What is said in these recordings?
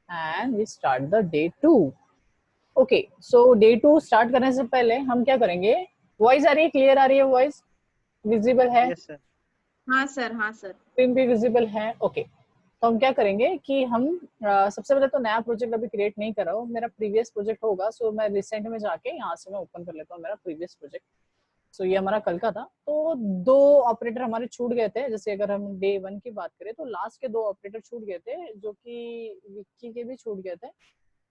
and we start the day 2. Okay, so day 2 start करने से पहले हम क्या करेंगे, वॉइस आ रही है, क्लियर आ रही है, वॉइस विजिबल है, यस सर। हाँ सर, हाँ सर। स्क्रीन भी विजिबल है। ओके, तो हम क्या करेंगे कि हम सबसे पहले तो नया प्रोजेक्ट अभी क्रिएट नहीं कर रहा हूँ, मेरा प्रीवियस प्रोजेक्ट होगा। सो मैं रिसेंट में जाके यहाँ से मैं ओपन कर लेता हूँ मेरा प्रीवियस प्रोजेक्ट। सो ये हमारा कल का था। तो 2 ऑपरेटर हमारे छूट गए थे। जैसे अगर हम डे 1 की बात करें तो लास्ट के 2 ऑपरेटर छूट गए थे, जो कि विक्की के भी छूट गए थे।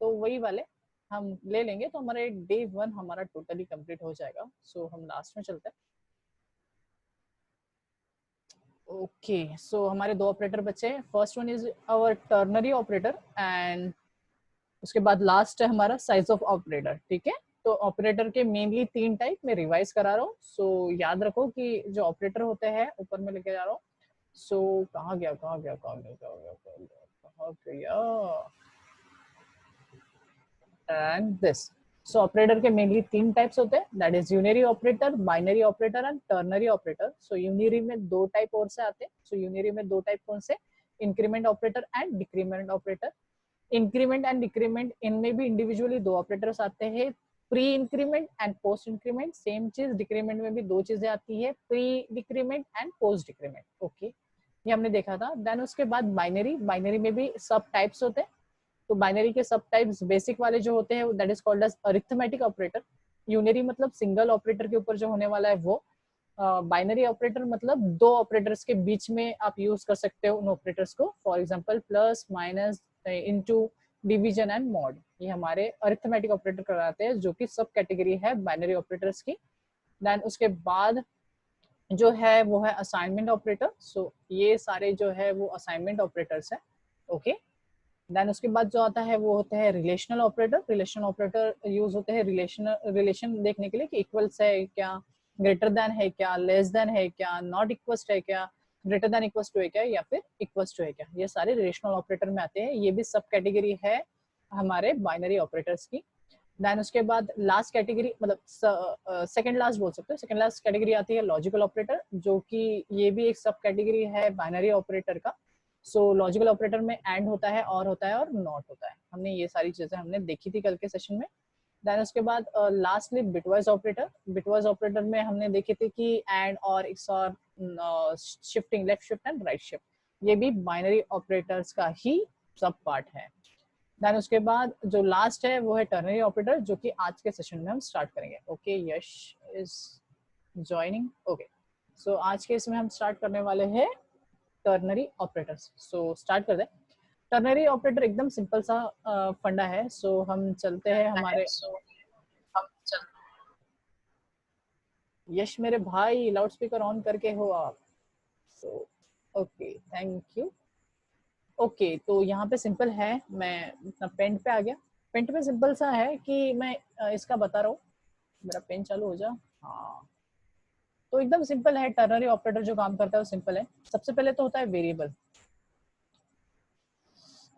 तो वही वाले हम ले लेंगे, तो हमारे डे 1 हमारा टोटली कंप्लीट हो जाएगा। सो हम लास्ट में चलते हैं। ओके, सो हमारे 2 ऑपरेटर बचे। First one is our ternary operator and उसके बाद लास्ट है हमारा साइज ऑफ ऑपरेटर। ठीक है, तो ऑपरेटर के मेनली 3 टाइप में रिवाइज करा रहा हूँ। सो याद रखो कि जो ऑपरेटर होते हैं, ऊपर में लेके जा रहा हूँ। सो कहाँ गया एंड दिस। सो ऑपरेटर के मेनली 3 टाइप्स होते हैं, that is unary operator, binary operator and ternary operator. So unary में 2 टाइप और से आते हैं। सो यूनरी में 2 टाइप कौन से, increment operator and decrement operator. Increment and decrement, इनमें भी इंडिविजुअली 2 ऑपरेटर्स आते हैं, pre increment and post increment. Same चीज डिक्रीमेंट में भी 2 चीजें आती है, pre decrement and post decrement. Okay, ये हमने देखा था। देन उसके बाद बाइनरी, बाइनरी में भी सब टाइप्स होते हैं। तो बाइनरी के सब टाइप्स बेसिक वाले जो होते हैं that is called as arithmetic operator. Unary मतलब सिंगल ऑपरेटर के ऊपर जो होने वाला है वो। बाइनरी ऑपरेटर मतलब 2 ऑपरेटर्स के बीच में आप यूज कर सकते हो उन ऑपरेटर्स को। For example plus, minus, into, division and mod. ये हमारे अरिथमेटिक ऑपरेटर कराते हैं, जो कि सब कैटेगरी है बाइनरी ऑपरेटर्स की। देन उसके बाद जो है वो है असाइनमेंट ऑपरेटर। सो ये सारे जो है वो असाइनमेंट ऑपरेटर्स है। ओके, देन उसके बाद जो आता है वो होते हैं relational operator. Relational operator use होते हैं रिलेशन देखने के लिए कि इक्वल्स है क्या, ग्रेटर देन है क्या, लेस देन है क्या, नॉट इक्वल्स है क्या, ग्रेटर देन इक्वल्स टू है क्या, या फिर इक्वल्स टू है क्या। ये सारे रिलेशनल ऑपरेटर में आते हैं। ये भी सब कैटेगरी है हमारे बाइनरी ऑपरेटर्स की। देन उसके बाद लास्ट कैटेगरी, मतलब सेकंड लास्ट बोल सकते हो, सेकंड लास्ट कैटेगरी आती है लॉजिकल ऑपरेटर, जो कि ये भी एक सब कैटेगरी है बाइनरी ऑपरेटर का। सो लॉजिकल ऑपरेटर में एंड होता है, और होता है, और नॉट होता है। हमने ये सारी चीजें हमने देखी थी कल के सेशन में। देन उसके बाद lastly bitwise operator. Bitwise operator में हमने देखी थी कि एंड और XOR, shifting, left shift and right shift, ये भी बाइनरी ऑपरेटर्स का ही सब पार्ट है। देन उसके बाद जो लास्ट है वो है टर्नरी ऑपरेटर, जो कि आज के सेशन में हम स्टार्ट करेंगे। Okay, Yash is joining. Okay, so आज के इसमें हम स्टार्ट करने वाले हैं टर्नरी ऑपरेटर्स। सो स्टार्ट कर दे। टर्नरी ऑपरेटर एकदम सिंपल सा फंडा है। सो हम चलते हैं हमारे, यश मेरे भाई लाउड स्पीकर ऑन करके हो आप। So okay, thank you. Okay, तो यहाँ पे सिंपल है, मैं अपना पेंट पे आ गया। पेंट में सिंपल सा है कि मैं इसका बता रहा हूँ। मेरा पेन चालू हो जा। हाँ, तो एकदम सिंपल है। टर्नरी ऑपरेटर जो काम करता है वो सिंपल है। सबसे पहले तो होता है वेरिएबल,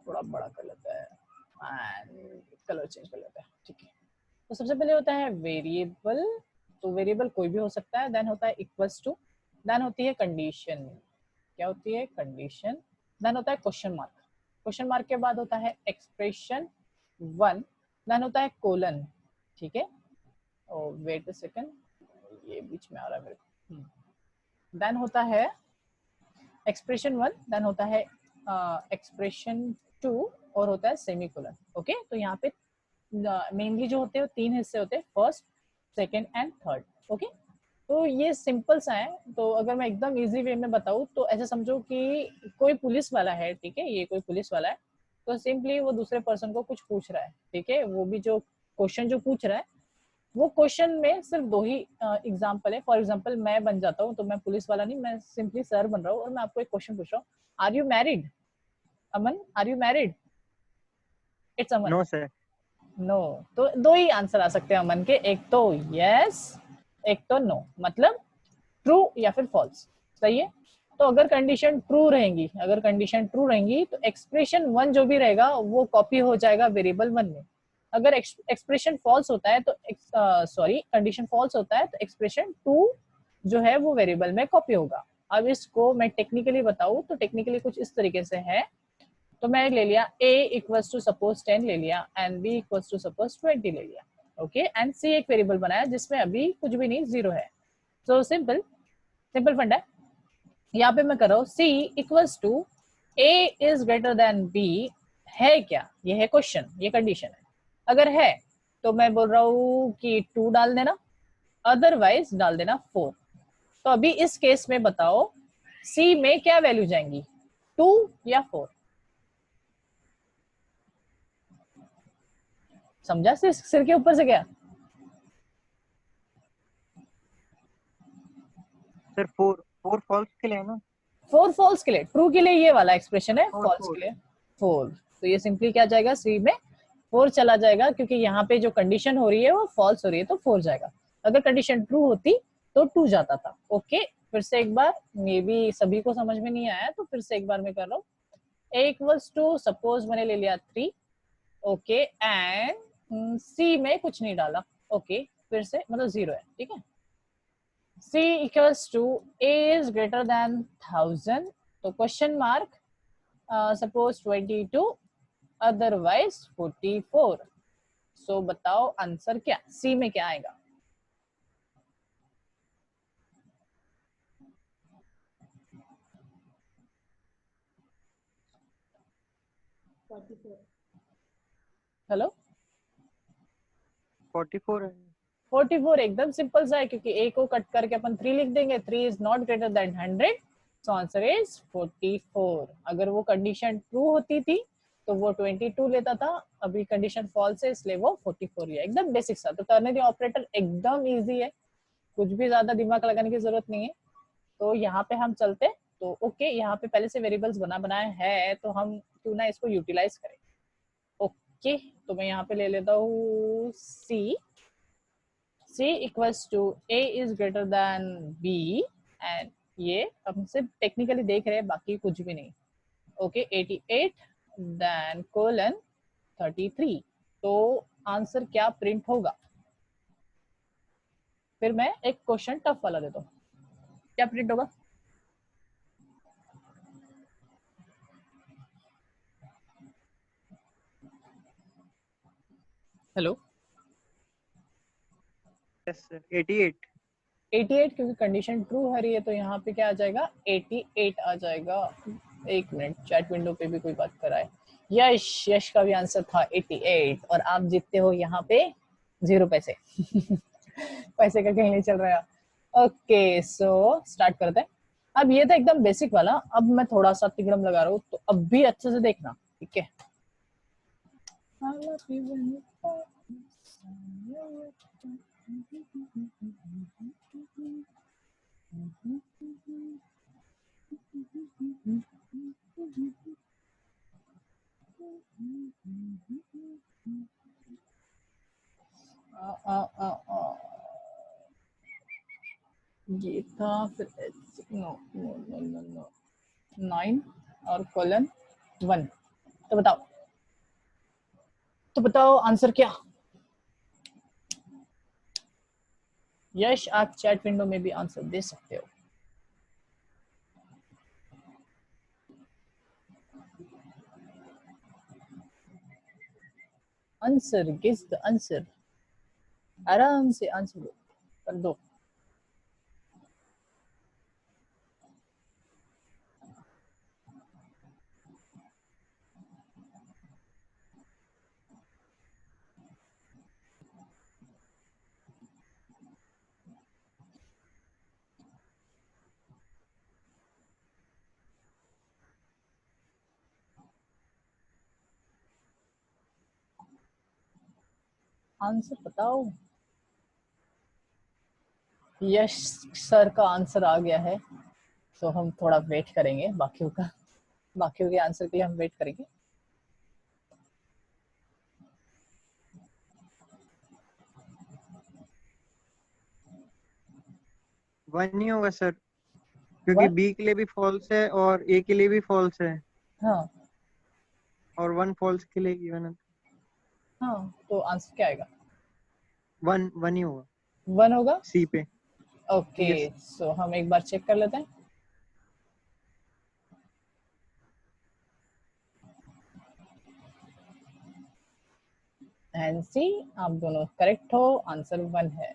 थोड़ा बड़ा कर लेता है एंड कलर चेंज कर लेता है। ठीक है, तो सबसे पहले होता है वेरिएबल। तो वेरिएबल कोई भी हो सकता है। देन होता है इक्वल्स टू। देन होती है कंडीशन। क्या होती है? कंडीशन। देन होता है क्वेश्चन मार्क। क्वेश्चन मार्क के बाद होता है एक्सप्रेशन 1। देन होता है कोलन। ठीक है, वेट अ सेकंड, ये बीच में आ रहा है मेरे को। देन होता है एक्सप्रेशन 1, देन होता है एक्सप्रेशन 2, और होता है सेमीकोलन। ओके, तो यहाँ पे मेनली जो होते हैं 3 हिस्से होते हैं, first, second and third. Okay, तो ये सिंपल सा है। तो अगर मैं एकदम इजी वे में बताऊँ तो ऐसे समझो कि कोई पुलिस वाला है। ठीक है, ये कोई पुलिस वाला है, तो सिंपली वो दूसरे पर्सन को कुछ पूछ रहा है। ठीक है, वो भी जो क्वेश्चन जो पूछ रहा है, वो क्वेश्चन में सिर्फ 2 ही एग्जाम्पल है। फॉर एग्जाम्पल मैं बन जाता हूँ, तो मैं पुलिस वाला नहीं, मैं सिंपली सर बन रहा हूँ, और मैं आपको एक क्वेश्चन पूछ रहा हूँ, are you married? Aman, are you married? It's Aman. No sir. No. तो 2 ही आंसर आ सकते हैं अमन के, एक तो यस, एक तो नो। मतलब ट्रू या फिर फॉल्स। सही है, तो अगर कंडीशन ट्रू रहेंगी, अगर कंडीशन ट्रू रहेंगी तो एक्सप्रेशन 1 जो भी रहेगा वो कॉपी हो जाएगा वेरिएबल 1 में। अगर एक्सप्रेशन फॉल्स होता है तो सॉरी, कंडीशन फॉल्स होता है तो एक्सप्रेशन 2 जो है वो वेरिएबल में कॉपी होगा। अब इसको मैं टेक्निकली बताऊं तो टेक्निकली कुछ इस तरीके से है। तो मैं ले लिया a इक्वल्स टू सपोज 10 ले लिया and b equals to suppose 20 ले लिया, ओके, एंड c एक वेरिएबल बनाया जिसमें अभी कुछ भी नहीं, 0 है। सो सिंपल फंडा है। यहाँ पे मैं कर रहा हूँ c equals to a is greater than b, है क्या, ये है क्वेश्चन, ये कंडीशन है। अगर है तो मैं बोल रहा हूँ कि 2 डाल देना, अदरवाइज डाल देना 4। तो अभी इस केस में बताओ c में क्या वैल्यू जाएंगी, 2 या 4? समझा सिर के ऊपर से क्या? सर 4 फॉल्स के लिए है ना? 4 फॉल्स के लिए, ट्रू के लिए ये वाला एक्सप्रेशन है, 4 फॉल्स 4 के लिए 4। तो ये सिंपली क्या जाएगा, सी में 4 चला जाएगा, क्योंकि यहाँ पे जो कंडीशन हो रही है वो फॉल्स हो रही है, तो 4 जाएगा। अगर कंडीशन ट्रू होती तो 2 जाता था। ओके, फिर से एक बार, मे बी सभी को समझ में नहीं आया तो फिर से एक बार मैं कर रहा हूँ। a इक्वल्स टू सपोज मैंने ले लिया 3, ओके, एंड c में कुछ नहीं डाला, ओके, फिर से मतलब 0 है, ठीक है। c equals to a is greater than 1000, तो क्वेश्चन मार्क, सपोज 22, अदरवाइज 44। सो बताओ आंसर क्या, c में क्या आएगा? हेलो, 44 है। 44 एकदम सिंपल सा है, क्योंकि a को कट करके अपन 3 लिख देंगे, 3 is not greater than 100, so answer is 44। अगर वो कंडीशन ट्रू होती थी तो वो 22 लेता था, अभी कंडीशन फॉल्स है इसलिए वो 44 लिया। एकदम बेसिक सा। तो टर्नरी ऑपरेटर एकदम इजी है, कुछ भी ज्यादा दिमाग लगाने की जरूरत नहीं है। तो यहाँ पे हम चलते, तो ओके, यहाँ पे पहले से वेरिएबल्स बनाए है, तो हम क्यों ना इसको यूटिलाइज करें। ओके, तो मैं यहाँ पे ले लेता हूँ c equals to a is greater than b, and ये हम सिर्फ टेक्निकली देख रहे हैं, बाकी कुछ भी नहीं। Okay, 88 then colon 33। तो आंसर क्या प्रिंट होगा? फिर मैं एक क्वेश्चन टफ वाला देता हूँ, क्या प्रिंट होगा? Hello, yes sir 88। 88, क्योंकि कंडीशन ट्रू है रही है, तो यहाँ पे क्या आ जाएगा, 88 आ जाएगा। एक मिनट, चैट विंडो पे भी कोई बात कर रहा है। यश का भी आंसर था 88, और आप जीतते हो यहाँ पे 0 पैसे। पैसे का कहीं नहीं चल रहा है। ओके, सो स्टार्ट करते हैं। अब ये था एकदम बेसिक वाला, अब मैं थोड़ा सा तिगड़म लगा रहा हूँ, तो अब भी अच्छे से देखना, ठीक है। ये था, फिर no no no no no 9 और कोलन 1। तो बताओ आंसर क्या? यश, आप चैट विंडो में भी आंसर दे सकते हो। आंसर, गेस द आंसर, आराम से आंसर कर दो। आंसर बताओ। यश सर का आंसर आ गया है, तो हम थोड़ा वेट करेंगे, बाकियों के आंसर के लिए हम वेट करेंगे। वन ही होगा सर, क्योंकि बी के लिए भी फॉल्स है और ए के लिए भी फॉल्स है, हाँ और वन फॉल्स के लिए इवन है। हाँ, तो आंसर क्या आएगा? वन ही होगा 1 होगा। सी पे। Okay, yes. सो हम एक बार चेक कर लेते हैं। एंड सी, आप दोनों करेक्ट हो, आंसर 1 है।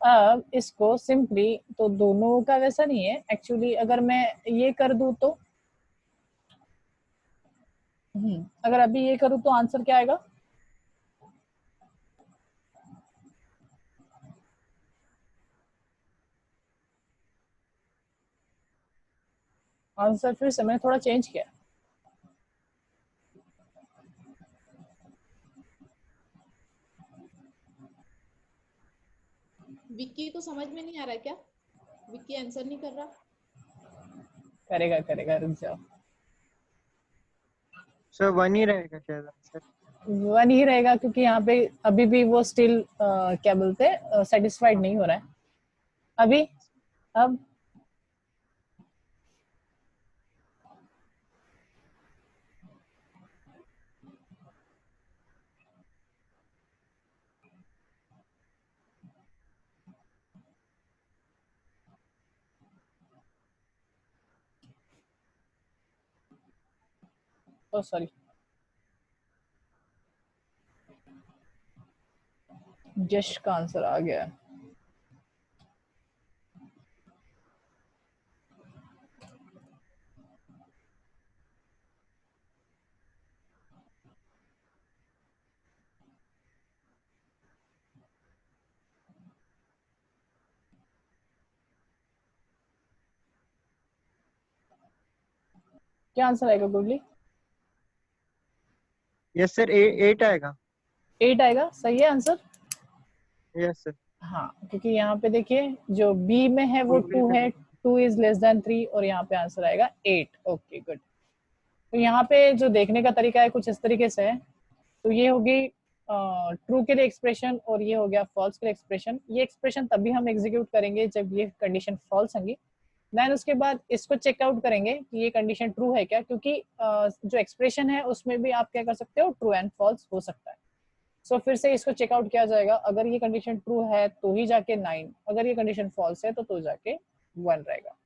अब इसको सिंपली, तो दोनों का वैसा नहीं है एक्चुअली, अगर मैं ये कर दूं तो अगर अभी ये करूं तो आंसर क्या आएगा? आंसर फिर से मैंने थोड़ा चेंज किया। विक्की को समझ में नहीं आ रहा क्या? विक्की आंसर नहीं कर रहा। करेगा करेगा, रुक जाओ। सर 1 ही रहेगा शायद आंसर। 1 ही रहेगा क्योंकि यहाँ पे अभी भी वो स्टिल क्या बोलते हैं, सेटिस्फाइड नहीं हो रहा है अभी। अब ओ सॉरी, जश का आंसर आ गया। क्या आंसर आएगा गुडली? यस सर, 8 आएगा। 8 आएगा, सही है आंसर। Yes sir. हाँ, क्योंकि यहाँ पे देखिए जो बी में है वो फुलफिल 2 है, करेगा। 2 इज लेस देन 3, और यहाँ पे आंसर आएगा 8। Okay good. तो यहाँ पे जो देखने का तरीका है कुछ इस तरीके से है। तो ये होगी ट्रू के लिए एक्सप्रेशन, और ये हो गया फॉल्स के लिए एक्सप्रेशन। ये एक्सप्रेशन तभी हम एग्जीक्यूट करेंगे जब ये कंडीशन फॉल्स होंगी। देन उसके बाद इसको चेकआउट करेंगे कि ये कंडीशन ट्रू है क्या, क्योंकि जो एक्सप्रेशन है उसमें भी आप क्या कर सकते हो, ट्रू एंड फॉल्स हो सकता है। सो फिर से इसको चेकआउट किया जाएगा, अगर ये कंडीशन ट्रू है तो ही जाके 9, अगर ये कंडीशन फॉल्स है तो जाके 1 रहेगा।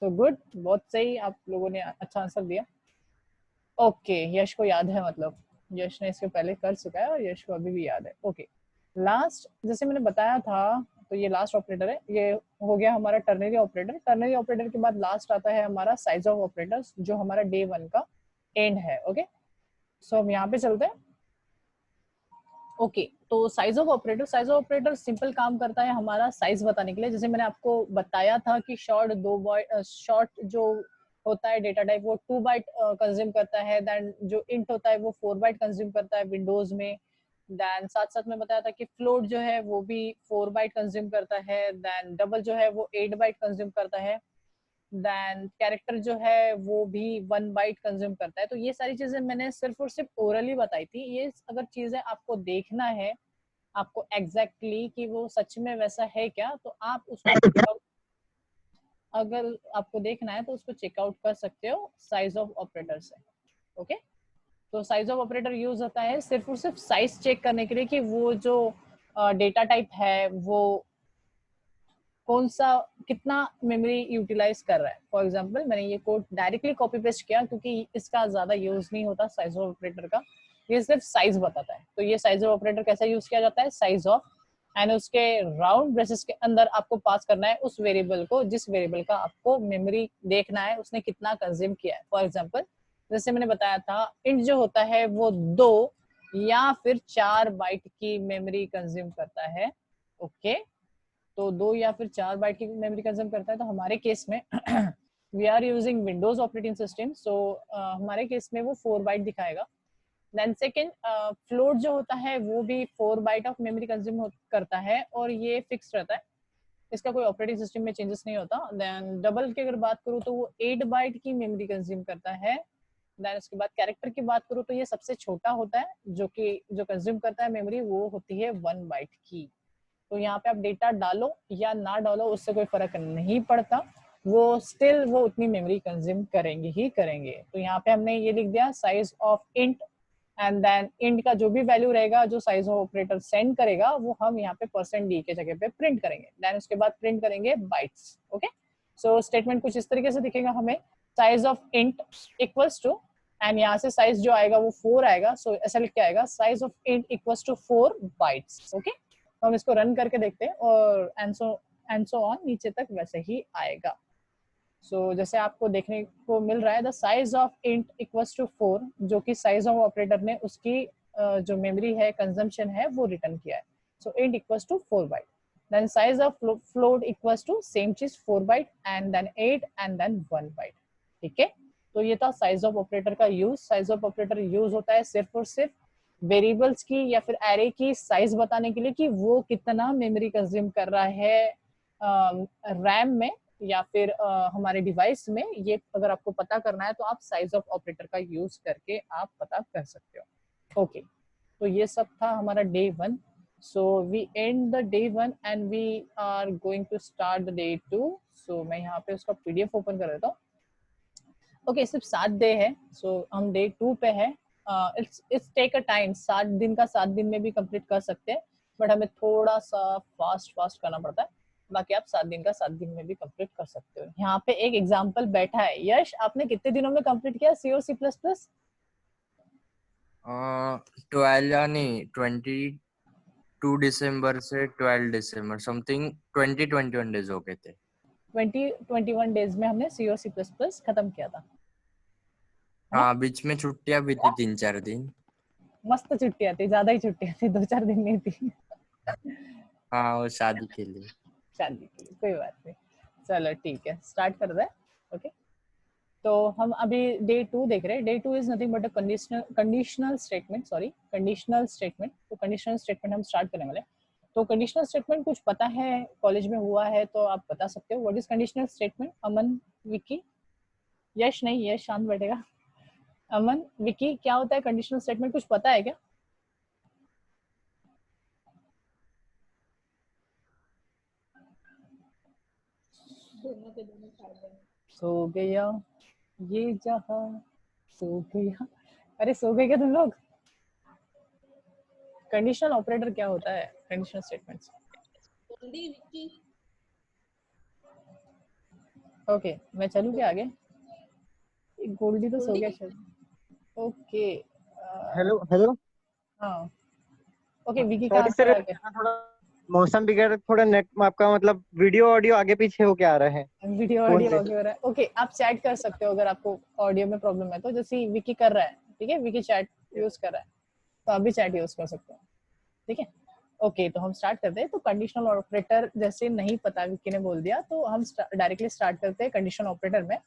तो गुड, बहुत सही, आप लोगों ने अच्छा आंसर दिया। ओके, यश को याद है, मतलब यश ने इसके पहले कर चुका है और यश को अभी भी याद है। ओके, लास्ट जैसे मैंने बताया था, तो ये लास्ट ऑपरेटर है, ये हो गया हमारा टर्नरी ऑपरेटर। टर्नरी ऑपरेटर के बाद लास्ट आता है हमारा साइज ऑफ ऑपरेटर्स, जो हमारा डे 1 का एंड है। ओके, सो हम यहाँ पे चलते हैं। ओके, तो size of operator, size of operator simple काम करता है हमारा साइज बताने के लिए। जैसे मैंने आपको बताया था कि शॉर्ट जो होता है डेटा टाइप वो 2 बाइट कंज्यूम करता है, देन जो इंट होता है वो 4 बाइट कंज्यूम करता है विंडोज में। देन साथ साथ में बताया था कि फ्लोट जो है वो भी 4 बाइट कंज्यूम करता है, देन डबल जो है वो 8 बाइट कंज्यूम करता है, देन कैरेक्टर जो है वो भी 1 बाइट कंज्यूम करता है। तो ये सारी चीजें मैंने सिर्फ और सिर्फ ओरली बताई थी। ये अगर चीजें आपको देखना है, आपको एग्जैक्टली कि वो सच में वैसा है क्या, तो आप उसको चेकआउट, अगर आपको देखना है तो उसको चेकआउट कर सकते हो साइज ऑफ ऑपरेटर से। ओके, तो साइज ऑफ ऑपरेटर यूज होता है सिर्फ और सिर्फ साइज चेक करने के लिए कि वो जो डेटा टाइप है वो कौन सा कितना मेमोरी यूटिलाइज कर रहा है। फॉर एग्जांपल मैंने ये कोड डायरेक्टली कॉपी पेस्ट किया क्योंकि इसका ज्यादा यूज नहीं होता साइज ऑफ ऑपरेटर का, ये सिर्फ साइज बताता है। तो ये साइज ऑफ ऑपरेटर कैसा यूज किया जाता है, साइज ऑफ, एंड उसके राउंड ब्रेसेस के अंदर आपको पास करना है उस वेरिएबल को जिस वेरिएबल का आपको मेमोरी देखना है उसने कितना कंज्यूम किया है। फॉर एग्जाम्पल जैसे मैंने बताया था, इंट जो होता है वो 2 या फिर 4 बाइट की मेमोरी कंज्यूम करता है। ओके, तो 2 या फिर 4 बाइट की मेमोरी कंज्यूम करता है। तो हमारे केस में we are using Windows operating system, so हमारे केस में वो 4 बाइट दिखाएगा। देन सेकेंड, फ्लोट जो होता है वो भी 4 बाइट ऑफ मेमोरी कंज्यूम करता है और ये फिक्स रहता है, इसका कोई ऑपरेटिंग सिस्टम में चेंजेस नहीं होता। देन डबल की अगर बात करूँ तो वो 8 बाइट की मेमोरी कंज्यूम करता है। देन उसके बाद कैरेक्टर की बात करूँ तो ये सबसे छोटा होता है, जो कंज्यूम करता है मेमोरी वो होती है 1 बाइट की। तो यहाँ पे आप डेटा डालो या ना डालो उससे कोई फर्क नहीं पड़ता, वो स्टिल वो उतनी मेमोरी कंज्यूम करेंगे ही करेंगे। तो यहाँ पे हमने ये लिख दिया size of int, and then int का जो भी वैल्यू रहेगा जो साइज ऑफ ऑपरेटर सेंड करेगा वो हम यहाँ पे %d के जगह पे प्रिंट करेंगे। देन उसके बाद प्रिंट करेंगे बाइट्स। ओके, सो स्टेटमेंट कुछ इस तरीके से दिखेगा हमें, size of int equals to, and यहाँ से साइज जो आएगा वो 4 आएगा, सो ऐसा लिख के आएगा size of int equals to 4 bytes. Okay, तो हम इसको रन करके देखते हैं और एंड सो ऑन नीचे तक वैसे ही आएगा। सो जैसे आपको देखने को मिल रहा है the size of int equals to 4, जो कि साइज ऑफ ऑपरेटर ने उसकी जो मेमोरी है कंजम्पशन है वो रिटर्न किया है। So int equals to 4 byte, then size of float equals to same चीज 4 byte and then 8 and then 1 byte. ठीक है, तो ये था साइज ऑफ ऑपरेटर का use. Size of operator use होता है सिर्फ और सिर्फ वेरिएबल्स की या फिर एरे की साइज बताने के लिए कि वो कितना मेमोरी कंज्यूम कर रहा है रैम में या फिर हमारे डिवाइस में। ये अगर आपको पता करना है तो आप साइज ऑफ ऑपरेटर का यूज करके आप पता कर सकते हो। ओके, तो ये सब था हमारा day 1। So we end the day 1 and we are going to start the day 2. So मैं यहाँ पे उसका PDF ओपन कर देता हूँ। ओके, सिर्फ 7 डे है, सो हम डे 2 पे है। इट्स टेक अ टाइम, 7 दिन का 7 दिन में भी कंप्लीट कर सकते हैं, बट हमें थोड़ा सा फास्ट करना पड़ता है। बाकी आप 7 दिन का 7 दिन में भी कंप्लीट कर सकते हो। यहाँ पे एक एग्जाम्पल बैठा है। यश, आपने कितने दिनों में कंप्लीट किया C और C++? 12 नहीं 22 दिसंबर से 12 दिसंबर समथिंग 20-21 डेज हो गए थे। 20-21 डेज में हमने C और C++ खत्म किया था। हाँ, बीच में छुट्टियां भी थी 3-4 दिन। मस्त छुट्टियां थी, ज्यादा ही छुट्टियां थी, 2-4 दिन नहीं थी। हाँ, वो शादी के लिए। शादी के लिए, कोई बात नहीं। चलो ठीक है, स्टार्ट कर दे। ओके, तो हम अभी डे 2 देख रहे हैं। Day 2 is nothing but a conditional statement, conditional statement. तो कंडीशनल स्टेटमेंट हम स्टार्ट करने वाले। तो कंडीशनल स्टेटमेंट कुछ पता है, कॉलेज में हुआ है तो आप बता सकते हो। What is conditional statement? Aman, Vicky, Yash नहीं, यश शांत बैठेगा। अमन, विकी, क्या होता है कंडीशनल स्टेटमेंट? कुछ पता है क्या? दोनों के दोनों फायदे हैं। सो गया ये जहां, सो गया। अरे सो गए क्या तुम लोग? कंडीशनल ऑपरेटर क्या होता है? Conditional statements. Goldy, Vicky, okay, मैं चलूं क्या आगे? गोल्डी तो सो गोल्डी गया के शायद। Okay, hello. हाँ ओके, विकी सॉरी कहाँ सर, से आ गया? यहाँ थोड़ा मौसम बिगड़, थोड़ा नेट आपका मतलब वीडियो ऑडियो आगे पीछे हो के आ रहा है वीडियो फोन ऑडियो से। आगे हो रहा है। ओके, आप चैट कर सकते हो अगर आपको ऑडियो में प्रॉब्लम है तो। जैसे विकी कर रहा है, ठीक है, विकी चैट यूज कर रहा है तो आप भी चैट यूज कर सकते हो, ठीक है। ओके, तो हम स्टार्ट करते हैं। तो कंडीशनल ऑपरेटर जैसे नहीं पता, विकी ने बोल दिया, तो हम डायरेक्टली स्टार्ट करते हैं कंडीशनल ऑपरेटर में।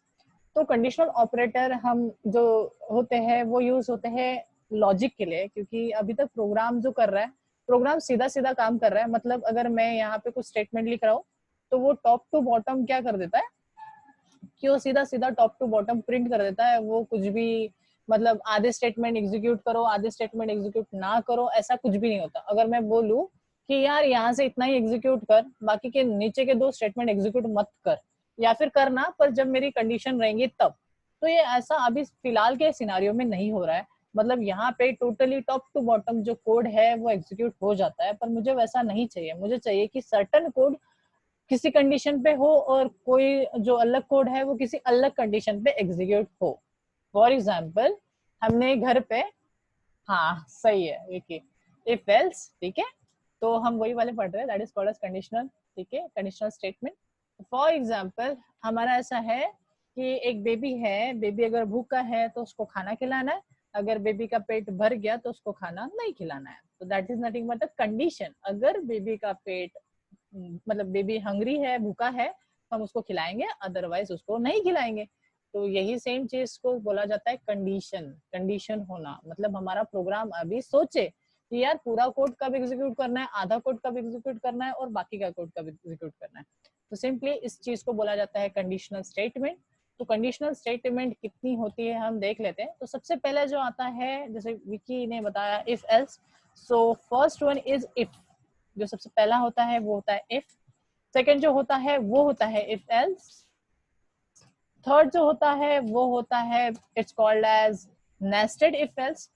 तो कंडीशनल ऑपरेटर हम जो होते हैं वो यूज होते हैं लॉजिक के लिए, क्योंकि अभी तक प्रोग्राम जो कर रहा है, प्रोग्राम सीधा सीधा काम कर रहा है। मतलब अगर मैं यहाँ पे कुछ स्टेटमेंट लिख रहा हूँ तो वो टॉप टू बॉटम क्या कर देता है कि वो सीधा सीधा टॉप टू बॉटम प्रिंट कर देता है। वो कुछ भी, मतलब आधे स्टेटमेंट एग्जीक्यूट करो, आधे स्टेटमेंट एग्जीक्यूट ना करो, ऐसा कुछ भी नहीं होता। अगर मैं बोलूँ कि यार यहाँ से इतना ही एग्जीक्यूट कर, बाकी के नीचे के 2 स्टेटमेंट एग्जीक्यूट मत कर, या फिर करना पर जब मेरी कंडीशन रहेंगी तब, तो ये ऐसा अभी फिलहाल के सिनारियो में नहीं हो रहा है। मतलब यहाँ पे टोटली टॉप टू बॉटम जो कोड है वो एग्जीक्यूट हो जाता है, पर मुझे वैसा नहीं चाहिए। मुझे चाहिए कि सर्टन कोड किसी कंडीशन पे हो और कोई जो अलग कोड है वो किसी अलग कंडीशन पे एग्जीक्यूट हो। फॉर एग्जाम्पल, हमने घर पे, हाँ सही है विकी, इफ एल्स, ठीक है, तो हम वही वाले पढ़ रहे हैं, that is called as conditional, ठीक है, कंडीशनल स्टेटमेंट। फॉर एग्जाम्पल, हमारा ऐसा है कि एक बेबी है, बेबी अगर भूखा है तो उसको खाना खिलाना है, अगर बेबी का पेट भर गया तो उसको खाना नहीं खिलाना है। तो that is nothing but a condition. अगर बेबी का पेट, मतलब बेबी हंग्री है, भूखा है, तो हम उसको खिलाएंगे, अदरवाइज उसको नहीं खिलाएंगे। तो यही सेम चीज को बोला जाता है कंडीशन। कंडीशन होना मतलब हमारा प्रोग्राम अभी सोचे कि यार पूरा कोड कब एग्जीक्यूट करना है, आधा कोड कब एग्जीक्यूट करना है और बाकी का कोड कब एग्जीक्यूट करना है। तो सिंपली इस चीज को बोला जाता है कंडीशनल स्टेटमेंट। तो कंडीशनल स्टेटमेंट कितनी होती है हम देख लेते हैं। तो सबसे पहले जो आता है, जैसे विकी ने बताया, if else. So first one is if, जो सबसे पहला होता है वो होता है इफ। सेकंड जो होता है वो होता है इफ एल्स। थर्ड जो होता है वो होता है, it's called as nested if else,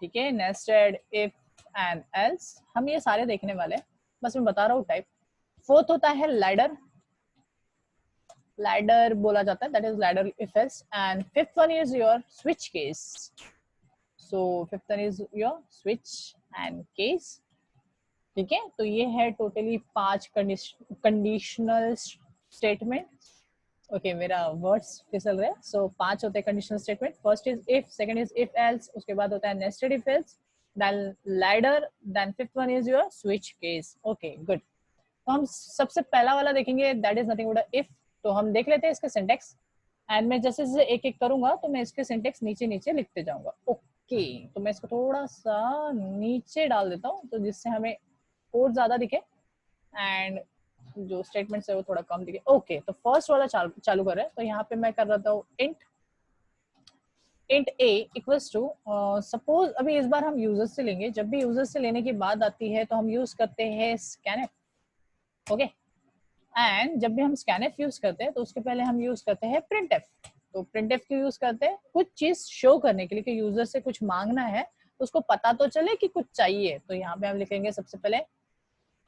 ठीक है, नेस्टेड इफ एंड एल्स। हम ये सारे देखने वाले हैं, बस मैं बता रहा हूँ टाइप। फोर्थ होता है लैडर, लैडर बोला जाता है, that is ladder if else. And fifth one is your switch case. So fifth one is your switch and case. ठीक है, तो ये है टोटली 5 कंडीशनल स्टेटमेंट. ओके, मेरा वर्ड्स फिसल रहे हैं. सो 5 होते हैं conditional statement. First is if, second is if else, उसके बाद होता है nested if else, then ladder, then fifth one is your switch case. Okay, good. तो हम सबसे पहला वाला देखेंगे, that is nothing but if. तो हम देख लेते हैं इसके सिंटेक्स, एंड मैं जैसे जैसे एक एक करूंगा तो मैं इसके सिंटेक्स नीचे नीचे लिखते जाऊंगा. ओके, तो मैं इसको थोड़ा सा नीचे डाल देता हूँ तो जिससे हमें कोड ज्यादा दिखे एंड जो स्टेटमेंट्स है वो थोड़ा कम दिखे. ओके, तो फर्स्ट वाला चालू कर रहे हैं. तो यहाँ पे मैं कर रहा हूँ int a equals to, suppose अभी इस बार हम यूजर से लेंगे. जब भी यूजर से लेने की बात आती है तो हम यूज करते हैं स्कैनफ. ओके, एंड जब भी हम स्कैनफ यूज करते हैं तो उसके पहले हम यूज करते हैं प्रिंटफ. तो प्रिंटफ क्यों यूज करते हैं? कुछ चीज शो करने के लिए कि यूजर से कुछ मांगना है तो उसको पता तो चले कि कुछ चाहिए. तो यहाँ पे हम लिखेंगे सबसे पहले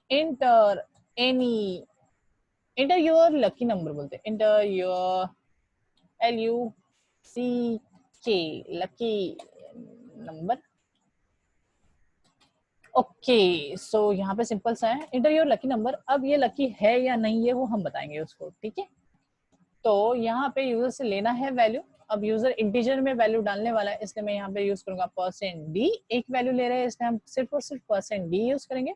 enter any, enter your lucky number बोलते हैं, enter your LUCK lucky number. Okay, so यहाँ पे सिंपल सा है, इंटर योर लकी नंबर. अब ये लकी है या नहीं है वो हम बताएंगे उसको. ठीक है, तो यहाँ पे यूजर से लेना है वैल्यू. अब यूजर इंटीजर में वैल्यू डालने वाला है, इसलिए मैं यहाँ पे यूज करूंगा %d. एक वैल्यू ले रहे हैं इसलिए हम सिर्फ और सिर्फ %d यूज करेंगे.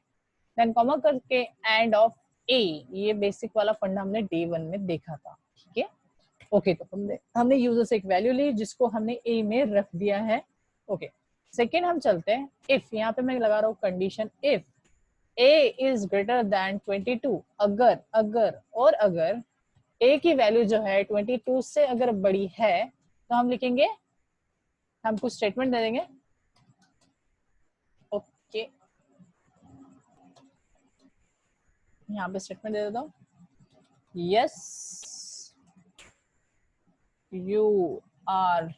देन कॉमा करके एंड ऑफ a. ये बेसिक वाला फंडा हमने day 1 में देखा था. ठीक है, ओके, तो हमने यूजर से एक वैल्यू ली जिसको हमने a में रख दिया है. ओके, सेकेंड हम चलते हैं इफ. यहाँ पे मैं लगा रहा हूँ condition if a is greater then 22. अगर a की वैल्यू जो है 22 से अगर बड़ी है तो हम लिखेंगे, हम कुछ स्टेटमेंट दे देंगे. ओके, यहाँ पे स्टेटमेंट दे देता हूँ, yes you are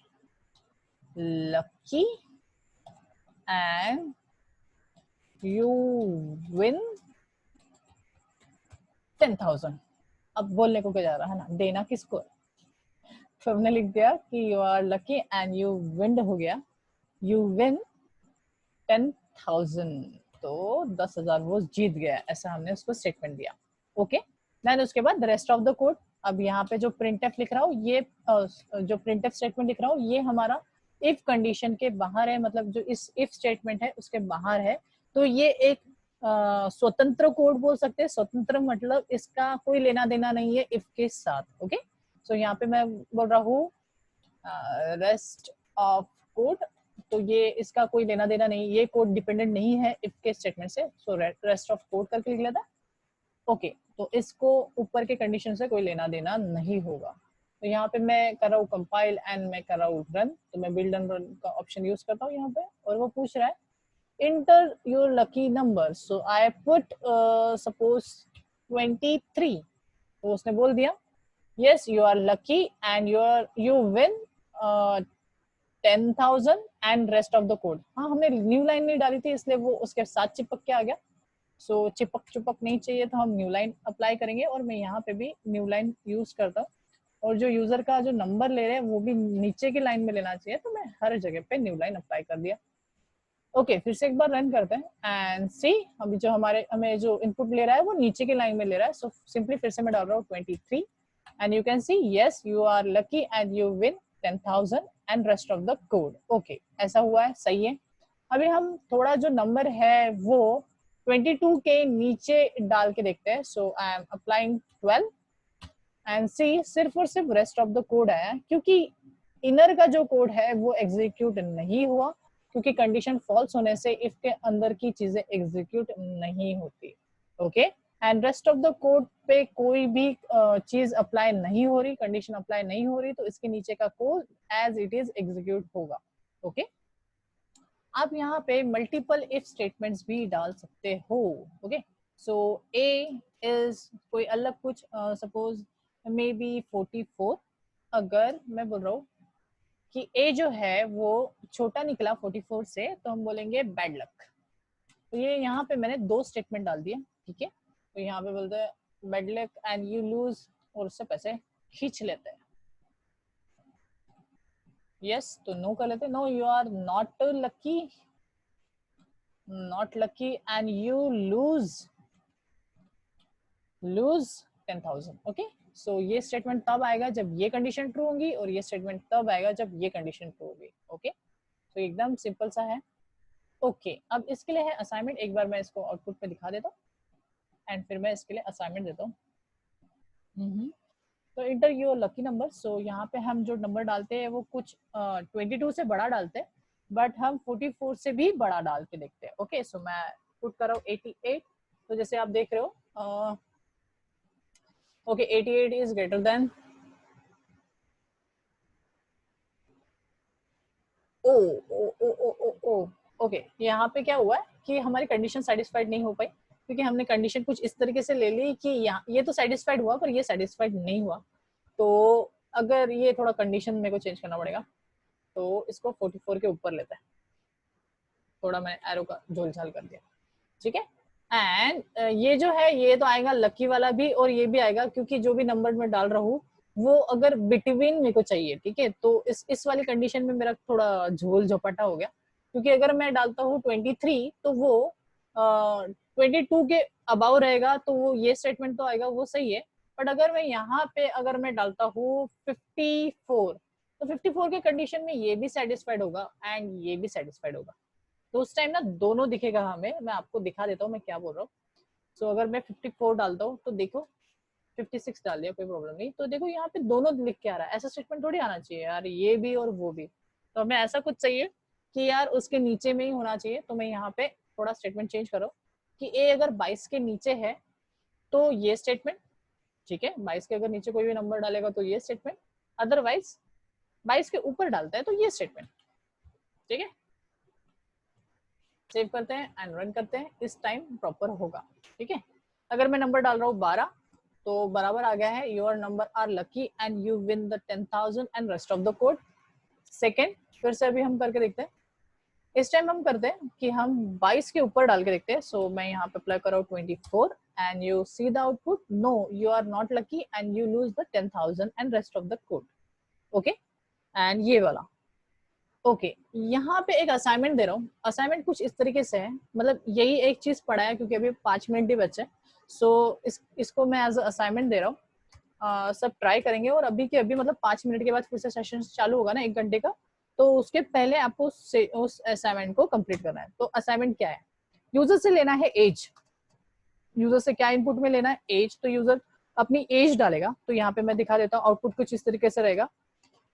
lucky and you win 10,000. अब बोलने को क्या जा रहा है ना, देना किसको. तो हमने लिख दिया कि you are lucky and you win हो गया, यू विन 10,000. तो 10,000 वो जीत गया, ऐसा हमने उसको स्टेटमेंट दिया. ओके, देन उसके बाद रेस्ट ऑफ द कोड. अब यहाँ पे जो प्रिंटफ लिख रहा हूँ, ये जो प्रिंटफ स्टेटमेंट लिख रहा हूँ ये हमारा इफ कंडीशन के बाहर है, मतलब जो इस इफ स्टेटमेंट है उसके बाहर है. तो ये एक स्वतंत्र कोड बोल सकते हैं. स्वतंत्र मतलब इसका कोई लेना देना नहीं है इफ के साथ. ओके, सो यहाँ पे मैं बोल रहा हूँ रेस्ट ऑफ कोड. तो ये इसका कोई लेना देना नहीं, ये कोड डिपेंडेंट नहीं है इफ के स्टेटमेंट से. सो रेस्ट ऑफ कोड करके लिख लेता. ओके, तो इसको ऊपर के कंडीशन से कोई लेना देना नहीं होगा. तो यहाँ पे मैं कर रहा हूँ कंपाइल एंड मैं कर रहा हूँ रन. तो मैं बिल्ड एंड रन का ऑप्शन यूज करता हूँ यहाँ पे, और वो पूछ रहा है enter your lucky number. So I put suppose 23. तो उसने बोल दिया yes you are lucky and you win 10,000 and rest of the code. हाँ, हमने न्यू लाइन नहीं डाली थी इसलिए वो उसके साथ चिपक के आ गया. सो चिपक नहीं चाहिए तो हम न्यू लाइन अप्लाई करेंगे, और मैं यहाँ पे भी न्यू लाइन यूज करता हूँ. और जो यूजर का जो नंबर ले रहे हैं वो भी नीचे की लाइन में लेना चाहिए, तो मैं हर जगह पे न्यू लाइन अप्लाई कर दिया. ओके, फिर से एक बार रन करते हैं एंड सी. अभी जो हमें जो इनपुट ले रहा है वो नीचे की लाइन में ले रहा है. सो सिंपली फिर से मैं डाल रहा हूँ 23 and you can see yes you are lucky and you win 10,000 and rest of the code. Okay, ऐसा हुआ है, सही है. अभी हम थोड़ा जो नंबर है वो 22 के नीचे डाल के देखते हैं. सो आई एम अप्लाइंग 12 एंड सी, सिर्फ और सिर्फ रेस्ट ऑफ द कोड आया क्योंकि इनर का जो कोड है वो एग्जीक्यूट नहीं हुआ, क्योंकि कंडीशन फॉल्स होने से इफ के अंदर की चीजें एग्जीक्यूट नहीं होती. Okay, and rest of the code पे कोई भी चीज अप्लाई नहीं हो रही, कंडीशन अप्लाई नहीं हो रही, तो इसके नीचे का code as it is execute होगा. ओके, आप यहाँ पे मल्टीपल इफ स्टेटमेंट्स भी डाल सकते हो. ओके, सो ए इज कोई अलग कुछ, सपोज मे बी 44. अगर मैं बोल रहा हूँ कि ए जो है वो छोटा निकला 44 से, तो हम बोलेंगे बैड लक. तो ये यहाँ पे मैंने 2 स्टेटमेंट डाल दिया. ठीक है, तो यहाँ पे बोलते हैं bad luck and you loose, और उससे पैसे खींच लेते हैं। यस, तो नो कर लेते हैं। No, you are not lucky, not lucky and you lose 10,000। Okay, so ये स्टेटमेंट तब आएगा जब ये कंडीशन ट्रू होगी और ये स्टेटमेंट तब आएगा जब ये कंडीशन ट्रू होगी। ओके, तो एकदम सिंपल सा है। ओके, अब इसके लिए है असाइनमेंट। एक बार मैं इसको आउटपुट पे दिखा देता हूँ एंड फिर मैं इसके लिए असाइनमेंट देता हूँ। तो इंटर योर लकी नंबर। सो यहाँ पे हम जो नंबर डालते हैं वो कुछ 22 से बड़ा डालते हैं, बट हम 44 से भी बड़ा डाल के देखते हैं। ओके, सो मैं पुट कर रहा हूँ 88। तो जैसे आप देख रहे हो, okay 88 is greater than o o o o o o. Okay, यहाँ पे क्या हुआ है कि हमारी कंडीशन सेटिस्फाइड नहीं हो पाई, क्योंकि हमने कंडीशन कुछ इस तरीके से ले ली कि यहाँ ये तो सेटिस्फाइड हुआ पर ये सेटिस्फाइड नहीं हुआ। तो अगर ये थोड़ा कंडीशन मेरे को चेंज करना पड़ेगा, तो इसको 44 के ऊपर लेते हैं। थोड़ा मैंने एरो का झोल झाल कर दिया, ठीक है। एंड ये जो है ये तो आएगा लकी वाला भी और ये भी आएगा, क्योंकि जो भी नंबर मैं डाल रहा हूँ वो अगर बिटवीन मेरे को चाहिए, ठीक है। तो इस वाली कंडीशन में मेरा थोड़ा झोल झपटा हो गया, क्योंकि अगर मैं डालता हूँ 23 तो वो 22 के अबाव रहेगा, तो वो ये स्टेटमेंट तो आएगा, वो सही है। बट अगर मैं यहाँ पे अगर मैं डालता हूँ 54, तो 54 के कंडीशन में ये भी सेटिस्फाइड होगा एंड ये भी सेटिस्फाइड होगा। तो उस टाइम ना दोनों दिखेगा हमें। मैं आपको दिखा देता हूँ मैं क्या बोल रहा हूँ। सो अगर मैं 54 डालता हूँ तो देखो 56 डाल दिया, कोई प्रॉब्लम नहीं। तो देखो यहाँ पे दोनों लिख के आ रहा है। ऐसा स्टेटमेंट थोड़ी आना चाहिए यार, ये भी और वो भी। तो हमें ऐसा कुछ चाहिए कि यार उसके नीचे में ही होना चाहिए। तो मैं यहाँ पे थोड़ा स्टेटमेंट चेंज करो कि ए अगर 22 के नीचे है तो ये स्टेटमेंट, ठीक है। 22 के अगर नीचे कोई भी नंबर डालेगा तो ये स्टेटमेंट, अदरवाइज 22 के ऊपर डालता है तो ये स्टेटमेंट, ठीक है। सेव करते हैं एंड रन करते हैं, इस टाइम प्रॉपर होगा, ठीक है। अगर मैं नंबर डाल रहा हूँ 12 तो बराबर आ गया है your number are lucky and you win the 10,000 and rest of the code. Second, फिर से अभी हम करके देखते हैं। इस टाइम हम करते हैं कि हम 22 के ऊपर डाल के देखते हैं। सो मैं यहाँ पे अप्लाई कर रहा हूँ 24 and you see the output, no you are not lucky and you lose the 10,000 and rest of the code. Okay, and ये वाला ओके यहाँ पे एक असाइनमेंट दे रहा हूँ। असाइनमेंट कुछ इस तरीके से है, मतलब यही एक चीज पढ़ा है क्योंकि अभी 5 मिनट ही बचे। सो इसको मैं एज असाइनमेंट दे रहा हूँ। सब ट्राई करेंगे और अभी के अभी मतलब 5 मिनट के बाद फिर से सेशन चालू होगा ना 1 घंटे का, तो उसके पहले आपको उस असाइनमेंट को कंप्लीट करना है। तो असाइनमेंट क्या है, यूजर से लेना है एज। यूजर से क्या इनपुट में लेना है, एज। तो यूजर अपनी एज डालेगा। तो यहाँ पे मैं दिखा देता हूँ, आउटपुट कुछ इस तरीके से रहेगा,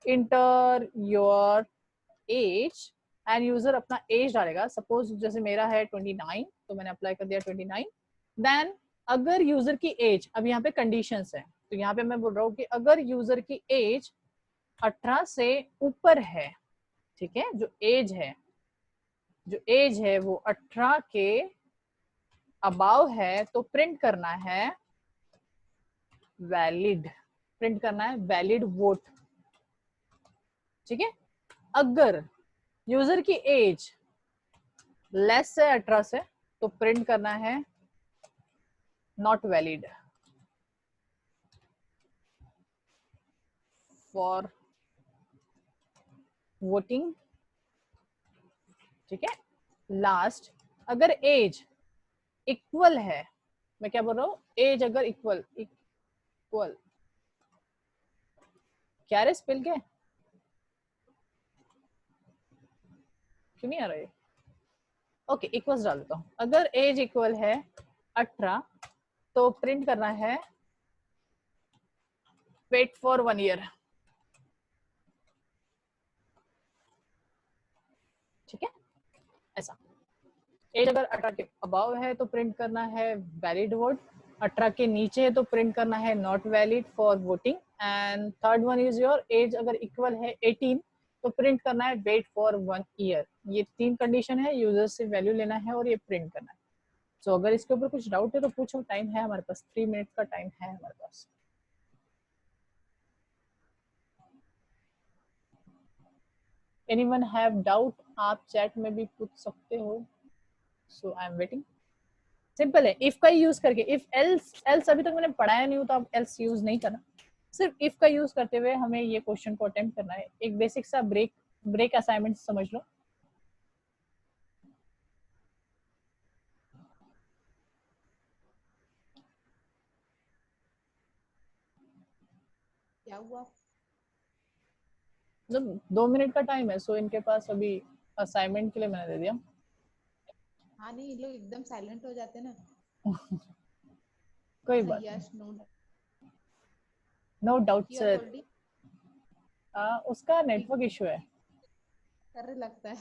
inter your age and user अपना एज डालेगा। सपोज जैसे मेरा है 29, तो मैंने अप्लाई कर दिया 29। देन अगर यूजर की एज, अब यहाँ पे कंडीशंस है, तो यहाँ पे मैं बोल रहा हूँ कि अगर यूजर की एज 18 से ऊपर है, ठीक है, जो एज है वो 18 के अबाव है, तो प्रिंट करना है वैलिड, प्रिंट करना है वैलिड वोट, ठीक है। अगर यूजर की एज लेस है 18 से, तो प्रिंट करना है नॉट वैलिड फॉर वोटिंग, ठीक है। लास्ट, अगर एज इक्वल है, मैं क्या बोल रहा हूँ, एज अगर इक्वल क्या रे स्पेल के क्यों नहीं आ रहा है? ओके, इक्वल्स डाल देता हूँ। अगर एज इक्वल है 18 तो प्रिंट करना है वेट फॉर 1 ईयर, ठीक है। ऐसा एज अगर 18 के अबाव है तो प्रिंट करना है वैलिड वोट, 18 के नीचे है तो प्रिंट करना है not valid for voting. And third one is your age अगर इक्वल है 18 तो प्रिंट करना है वेट फॉर 1 ईयर। ये 3 कंडीशन है, यूजर से वैल्यू लेना है और ये प्रिंट करना है। सो अगर इसके ऊपर कुछ डाउट है तो पूछो, टाइम है हमारे पास, 3 मिनट का टाइम है हमारे पास। एनीवन हैव डाउट, आप चैट में भी पूछ सकते हो। सो आई एम वेटिंग। सिंपल है, इफ का यूज करके, इफ एल्स अभी तक मैंने पढ़ाया नहीं हो तो आप एल्स यूज नहीं करना। सिर्फ इफ का यूज करते हुए हमें ये क्वेश्चन को अटेम्प्ट करना है। एक बेसिक सा ब्रेक असाइनमेंट समझ लो। क्या हुआ? मतलब 2 मिनट का टाइम है, सो इनके पास अभी असाइनमेंट के लिए मैंने दे दिया। हाँ नहीं, ये लोग एकदम साइलेंट हो जाते ना। कोई बात yes, no no doubt Vicky और सर। गोल्डी उसका नेटवर्क इशू है। कर लगता है।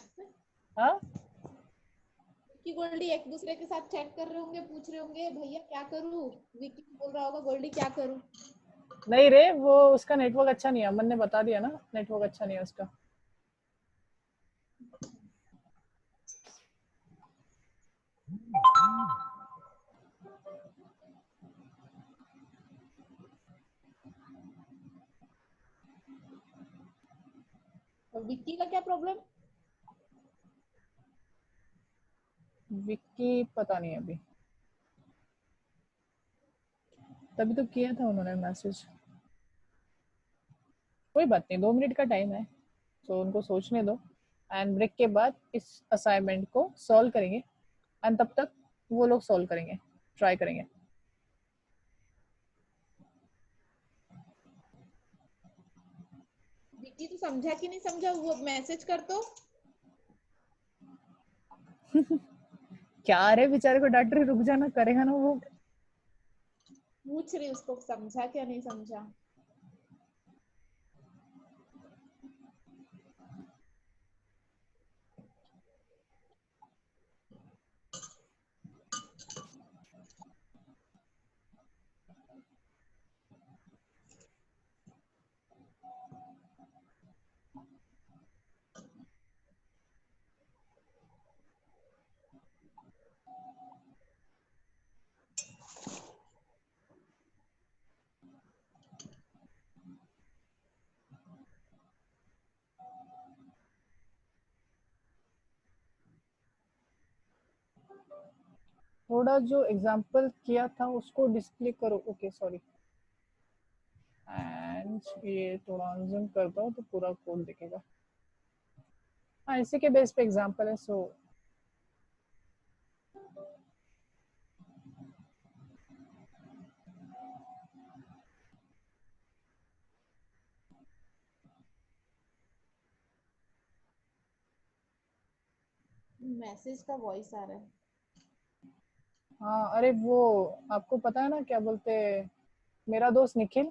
हाँ विक्की गोल्डी एक दूसरे के साथ चैट कर रहे होंगे, पूछ रहे होंगे भैया क्या करूँ। विक्की बोल रहा होगा गोल्डी क्या करूँ। नहीं रे, वो उसका नेटवर्क अच्छा नहीं है, अमन ने बता दिया ना, नेटवर्क अच्छा नहीं है उसका। और विक्की का क्या प्रॉब्लम? विक्की पता नहीं अभी, तभी तो किया था उन्होंने मैसेज। कोई बात नहीं, 2 मिनट का टाइम है, तो उनको सोचने दो। एंड ब्रेक के बाद इस असाइनमेंट को सॉल्व करेंगे, एंड तब तक वो लोग सॉल्व करेंगे, ट्राई करेंगे। विक्की तू समझा कि नहीं समझा, वो मैसेज कर तो। क्या रे, बेचारे को डांट रही, रुक जाना, करेगा ना वो। पूछ रही उसको समझा क्या नहीं समझा। थोड़ा जो एग्जाम्पल किया था उसको डिस्प्ले करो। ओके सॉरी, एंड ये थोड़ा जूम करता हूँ तो पूरा कोड दिखेगा। हाँ, इसी के बेस पे एग्जाम्पल है, सो मैसेज का वॉइस आ रहा है। हाँ। अरे वो आपको पता है ना क्या बोलते हैं, मेरा दोस्त निखिल,